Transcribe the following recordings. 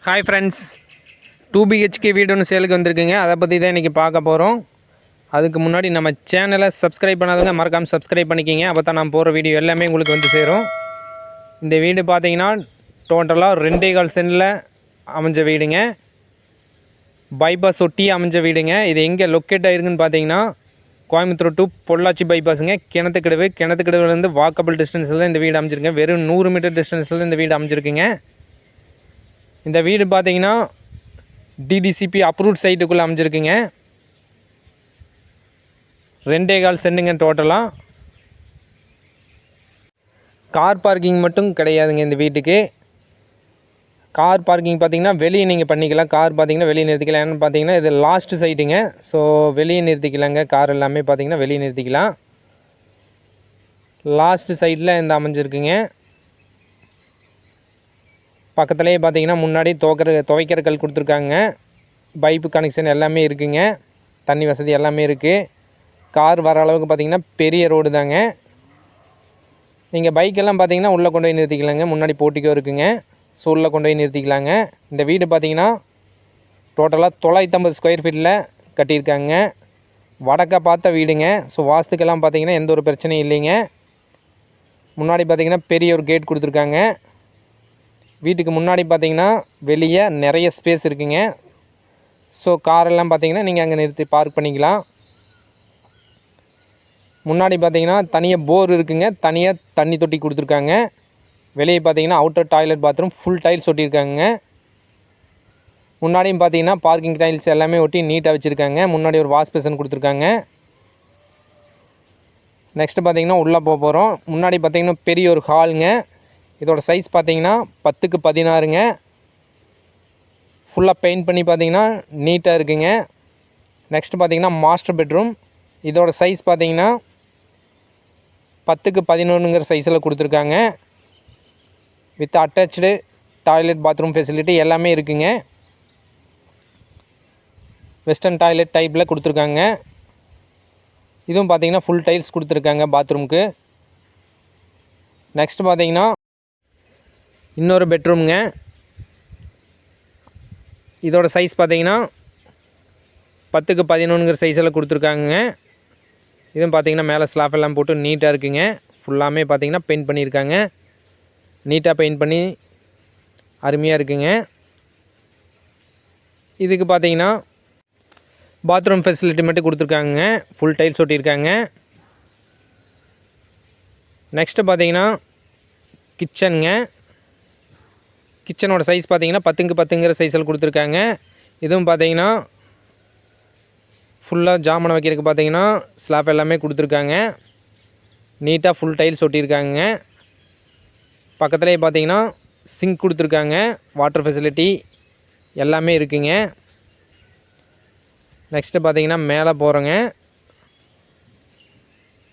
Hi friends, 2BHK வீடு ஒன்று சேலுக்கு வந்திருக்குங்க. அதை பற்றி தான் இன்றைக்கி பார்க்க போகிறோம். அதுக்கு முன்னாடி நம்ம சேனலை சப்ஸ்கிரைப் பண்ணாதவங்க மறக்காமல் சப்ஸ்கிரைப் பண்ணிக்கிங்க. அப்போ தான் நான் போகிற வீடியோ எல்லாமே உங்களுக்கு வந்து சேரும். இந்த வீடு பார்த்தீங்கன்னா டோட்டலாக 2.25 சென்டில் அமைஞ்ச வீடுங்க. பைபாஸ் ஒட்டி அமைஞ்ச வீடுங்க. இது எங்கே லொக்கேட் ஆகிருக்குன்னு பார்த்தீங்கன்னா கோயம்புத்தூர் டு பொள்ளாச்சி பைபாஸுங்க. கிணத்துக்கடவுலேருந்து வாக்கபிள் டிஸ்டன்ஸில் தான் இந்த வீடு அமைஞ்சிருங்க. வெறும் 100 மீட்டர் டிஸ்டன்ஸில் தான் இந்த வீடு அமைஞ்சிருக்குங்க. இந்த வீடு பார்த்தீங்கன்னா டிடிசிபி அப்ரூவ்ட் சைட்டுக்குள்ளே அமைஞ்சிருக்குங்க. 2.25 சென்டுங்க டோட்டலாக. கார் பார்க்கிங் மட்டும் கிடையாதுங்க இந்த வீட்டுக்கு. கார் பார்க்கிங் பார்த்தீங்கன்னா வெளியே நீங்கள் பண்ணிக்கலாம். கார் பார்த்தீங்கன்னா வெளியே நிறுத்திக்கலாம். ஏன்னு பார்த்தீங்கன்னா இது லாஸ்ட்டு சைட்டுங்க. ஸோ வெளியே நிறுத்திக்கலாங்க. கார் எல்லாமே பார்த்தீங்கன்னா வெளியே நிறுத்திக்கலாம். லாஸ்ட்டு சைட்டில் இந்த அமைஞ்சிருக்குங்க. பக்கத்துலேயே பார்த்தீங்கன்னா முன்னாடி துவைக்கிற கல் கொடுத்துருக்காங்க. பைப்பு கனெக்ஷன் எல்லாமே இருக்குங்க. தண்ணி வசதி எல்லாமே இருக்குது. கார் வர அளவுக்கு பார்த்தீங்கன்னா பெரிய ரோடு தாங்க. நீங்கள் பைக்கெல்லாம் பார்த்தீங்கன்னா உள்ளே கொண்டு போய் நிறுத்திக்கலாங்க. முன்னாடி போட்டிக்கோ இருக்குங்க. ஸோ உள்ளே கொண்டு போய் நிறுத்திக்கலாங்க. இந்த வீடு பார்த்தீங்கன்னா டோட்டலாக 950 ஸ்கொயர் ஃபீட்டில் கட்டியிருக்காங்க. வடக்க பார்த்த வீடுங்க. ஸோ வாஸ்துக்கெல்லாம் பார்த்தீங்கன்னா எந்த ஒரு பிரச்சனையும் இல்லைங்க. முன்னாடி பார்த்தீங்கன்னா பெரிய ஒரு கேட் கொடுத்துருக்காங்க. வீட்டுக்கு முன்னாடி பார்த்தீங்கன்னா வெளியே நிறைய ஸ்பேஸ் இருக்குங்க. ஸோ காரெல்லாம் பார்த்தீங்கன்னா நீங்கள் அங்கே நிறுத்தி பார்க் பண்ணிக்கலாம். முன்னாடி பார்த்தீங்கன்னா தனியாக போர் இருக்குங்க. தனியாக தண்ணி தொட்டி கொடுத்துருக்காங்க. வெளியே பார்த்தீங்கன்னா outer toilet bathroom full tiles ஒட்டியிருக்காங்க. முன்னாடியும் பார்த்தீங்கன்னா பார்க்கிங் டைல்ஸ் எல்லாமே ஒட்டி நீட்டாக வச்சுருக்காங்க. முன்னாடி ஒரு வாஷ் பேசன் கொடுத்துருக்காங்க. நெக்ஸ்ட்டு பார்த்தீங்கன்னா உள்ளே போக போகிறோம். முன்னாடி பார்த்தீங்கன்னா பெரிய ஒரு ஹாலுங்க. இதோட சைஸ் பார்த்தீங்கன்னா 10க்கு 16ங்க. ஃபுல்லாக பெயிண்ட் பண்ணி பார்த்தீங்கன்னா நீட்டாக இருக்குங்க. நெக்ஸ்ட்டு பார்த்தீங்கன்னா மாஸ்டர் பெட்ரூம். இதோட சைஸ் பார்த்தீங்கன்னா 10க்கு 11ங்கிற சைஸில் கொடுத்துருக்காங்க. With attach toilet bathroom facility எல்லாமே இருக்குங்க. வெஸ்டர்ன் டாய்லெட் டைப்பில் கொடுத்துருக்காங்க. இதுவும் பார்த்தீங்கன்னா ஃபுல் டைல்ஸ் கொடுத்துருக்காங்க பாத்ரூமுக்கு. நெக்ஸ்ட்டு பார்த்தீங்கன்னா இன்னொரு பெட்ரூம்ங்க. இதோட சைஸ் பார்த்தீங்கன்னா 10க்கு 11ங்கிற சைஸில் கொடுத்துருக்காங்க. இதுவும் பார்த்தீங்கன்னா மேலே ஸ்லாப் எல்லாம் போட்டு நீட்டாக இருக்குங்க. ஃபுல்லாமே பார்த்தீங்கன்னா பெயிண்ட் பண்ணியிருக்காங்க. நீட்டாக பெயிண்ட் பண்ணி அருமையாக இருக்குங்க. இதுக்கு பார்த்தீங்கன்னா பாத்ரூம் ஃபெசிலிட்டி மட்டும் கொடுத்துருக்காங்க. Full tiles ஒட்டியிருக்காங்க. நெக்ஸ்ட்டு பார்த்தீங்கன்னா கிச்சனுங்க. கிச்சனோட சைஸ் பார்த்தீங்கன்னா 10க்கு 10ங்கிற சைஸில் கொடுத்துருக்காங்க. இதுவும் பார்த்தீங்கன்னா ஃபுல்லாக ஜாமனை வைக்கிறதுக்கு பார்த்தீங்கன்னா ஸ்லாப் எல்லாமே கொடுத்துருக்காங்க. நீட்டாக ஃபுல் டைல்ஸ் ஒட்டியிருக்காங்க. பக்கத்துலேயே பார்த்தீங்கன்னா சிங்க் கொடுத்துருக்காங்க. வாட்டர் ஃபெசிலிட்டி எல்லாமே இருக்குங்க. நெக்ஸ்ட்டு பார்த்தீங்கன்னா மேலே போகிறோங்க.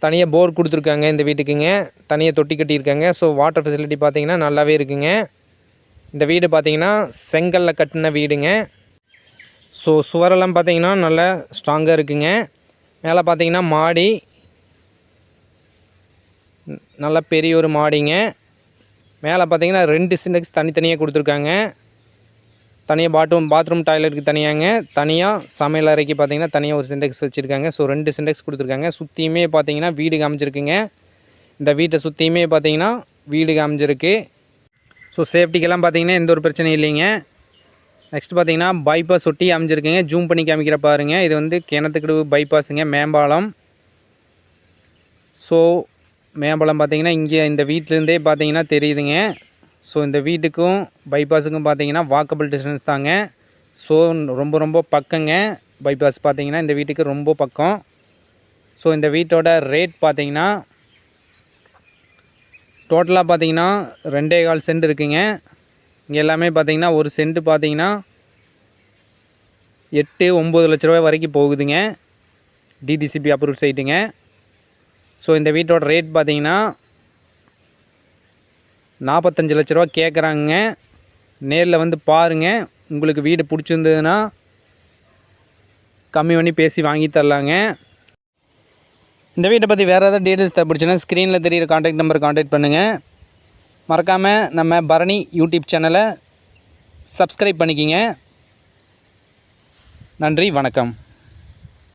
தனியாக போர் கொடுத்துருக்காங்க இந்த வீட்டுக்குங்க. தனியாக தொட்டி கட்டியிருக்காங்க. ஸோ வாட்டர் ஃபெசிலிட்டி பார்த்தீங்கன்னா நல்லாவே இருக்குங்க. இந்த வீடு பார்த்தீங்கன்னா செங்கல்லில் கட்டின வீடுங்க. ஸோ சுவரெல்லாம் பார்த்தீங்கன்னா நல்லா ஸ்ட்ராங்காக இருக்குங்க. மேலே பார்த்தீங்கன்னா மாடி நல்லா பெரிய ஒரு மாடிங்க. மேலே பார்த்தீங்கன்னா 2 சிண்டெக்ஸ் தனித்தனியாக கொடுத்துருக்காங்க. தனியாக பாத்ரூம் டாய்லெட்டுக்கு தனியாங்க. தனியாக சமையல் அறைக்கு பார்த்தீங்கன்னா தனியாக ஒரு சிண்டெக்ஸ் வச்சுருக்காங்க. ஸோ 2 சிண்டெக்ஸ் கொடுத்துருக்காங்க. சுற்றியுமே பார்த்தீங்கன்னா வீடு அமைஞ்சிருக்குங்க. இந்த வீட்டை சுற்றியுமே பார்த்தீங்கன்னா வீடு அமைஞ்சிருக்கு. ஸோ சேஃப்டிக்கெல்லாம் பார்த்தீங்கன்னா எந்த ஒரு பிரச்சனையும் இல்லைங்க. நெக்ஸ்ட் பார்த்தீங்கன்னா பைபாஸ் ஒட்டி அமைஞ்சிருக்குங்க. ஜூம் பண்ணி காமிக்கிற பாருங்கள். இது வந்து கிணத்துக்கடவு பைபாஸுங்க, மேம்பாலம். ஸோ மேம்பாலம் பார்த்தீங்கன்னா இங்கே இந்த வீட்டிலேருந்தே பார்த்தீங்கன்னா தெரியுதுங்க. ஸோ இந்த வீட்டுக்கும் பைபாஸுக்கும் பார்த்தீங்கன்னா வாக்கபிள் டிஸ்டன்ஸ் தாங்க. ஸோ ரொம்ப ரொம்ப பக்கங்க. பைபாஸ் பார்த்தீங்கன்னா இந்த வீட்டுக்கு ரொம்ப பக்கம். ஸோ இந்த வீட்டோட ரேட் பார்த்தீங்கன்னா டோட்டலாக பார்த்தீங்கன்னா 2.25 சென்ட் இருக்குங்க. இங்கே எல்லாமே பார்த்தீங்கன்னா ஒரு சென்ட் பார்த்தீங்கன்னா 8-9 லட்ச ரூபாய் வரைக்கும் போகுதுங்க. DTCP approve சைட்டுங்க. ஸோ இந்த வீட்டோட ரேட் பார்த்தீங்கன்னா 45 லட்ச ரூபா கேட்குறாங்க. நேரில் வந்து பாருங்கள். உங்களுக்கு வீடு பிடிச்சிருந்ததுன்னா கம்மி பண்ணி பேசி வாங்கி தரலாங்க. இந்த வீட்டை பற்றி வேறு ஏதாவது டீட்டெயில்ஸ் தேவைப்படுச்சுன்னா ஸ்க்ரீனில் தெரியிற கான்டாக்ட் நம்பர் கான்டாக்ட் பண்ணுங்கள். மறக்காமல் நம்ம பரணி யூடியூப் சேனலை சப்ஸ்கிரைப் பண்ணிக்கிங்க. நன்றி, வணக்கம்.